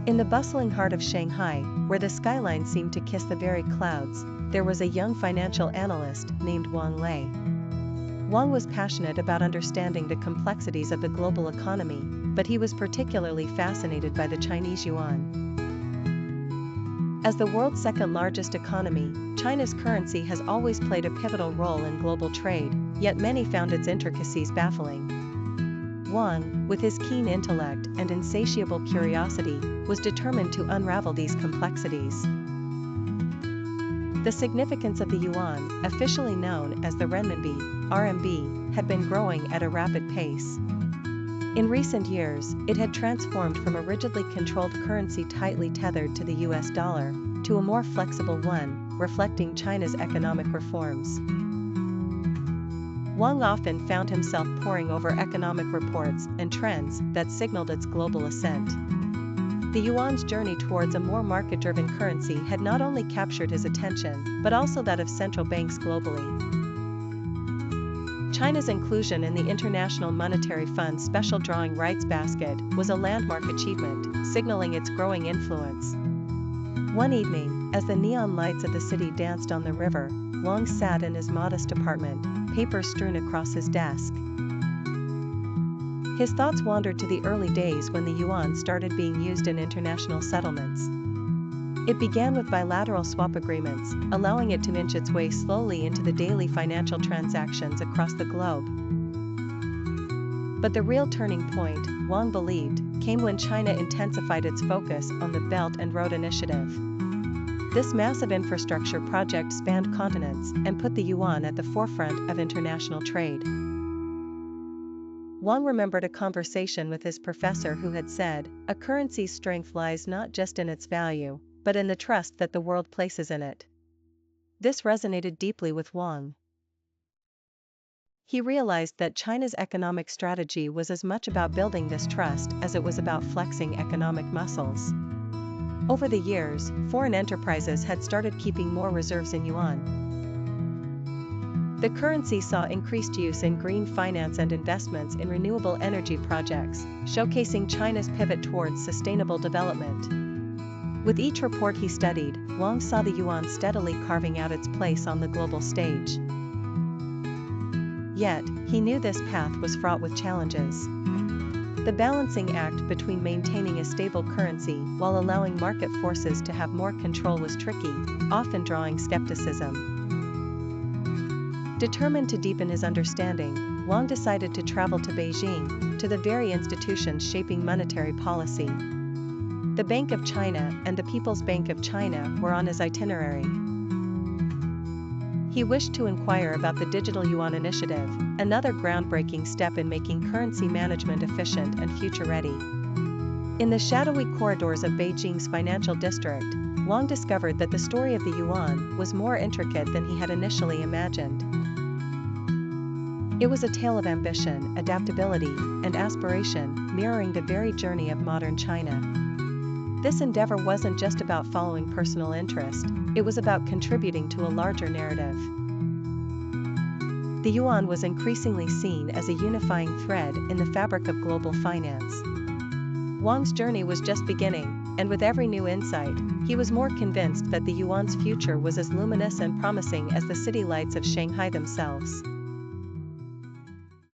In the bustling heart of Shanghai, where the skyline seemed to kiss the very clouds, there was a young financial analyst named Wang Lei. Wang was passionate about understanding the complexities of the global economy, but he was particularly fascinated by the Chinese yuan. As the world's second-largest economy, China's currency has always played a pivotal role in global trade, yet many found its intricacies baffling. Wang, with his keen intellect and insatiable curiosity, was determined to unravel these complexities. The significance of the yuan, officially known as the renminbi, RMB, had been growing at a rapid pace. In recent years, it had transformed from a rigidly controlled currency tightly tethered to the US dollar, to a more flexible one, reflecting China's economic reforms. Wang often found himself poring over economic reports and trends that signaled its global ascent. The yuan's journey towards a more market-driven currency had not only captured his attention, but also that of central banks globally. China's inclusion in the International Monetary Fund's special drawing rights basket was a landmark achievement, signaling its growing influence. One evening, as the neon lights of the city danced on the river, Wang sat in his modest apartment, papers strewn across his desk. His thoughts wandered to the early days when the yuan started being used in international settlements. It began with bilateral swap agreements, allowing it to inch its way slowly into the daily financial transactions across the globe. But the real turning point, Wang believed, came when China intensified its focus on the Belt and Road Initiative. This massive infrastructure project spanned continents and put the yuan at the forefront of international trade. Wang remembered a conversation with his professor who had said, "A currency's strength lies not just in its value, but in the trust that the world places in it." This resonated deeply with Wang. He realized that China's economic strategy was as much about building this trust as it was about flexing economic muscles. Over the years, foreign enterprises had started keeping more reserves in yuan. The currency saw increased use in green finance and investments in renewable energy projects, showcasing China's pivot towards sustainable development. With each report he studied, Wang saw the yuan steadily carving out its place on the global stage. Yet, he knew this path was fraught with challenges. The balancing act between maintaining a stable currency while allowing market forces to have more control was tricky, often drawing skepticism. Determined to deepen his understanding, Wang decided to travel to Beijing, to the very institutions shaping monetary policy. The Bank of China and the People's Bank of China were on his itinerary. He wished to inquire about the Digital Yuan Initiative, another groundbreaking step in making currency management efficient and future-ready. In the shadowy corridors of Beijing's financial district, Wang discovered that the story of the yuan was more intricate than he had initially imagined. It was a tale of ambition, adaptability, and aspiration, mirroring the very journey of modern China. This endeavor wasn't just about following personal interest, it was about contributing to a larger narrative. The yuan was increasingly seen as a unifying thread in the fabric of global finance. Wang's journey was just beginning, and with every new insight, he was more convinced that the yuan's future was as luminous and promising as the city lights of Shanghai themselves.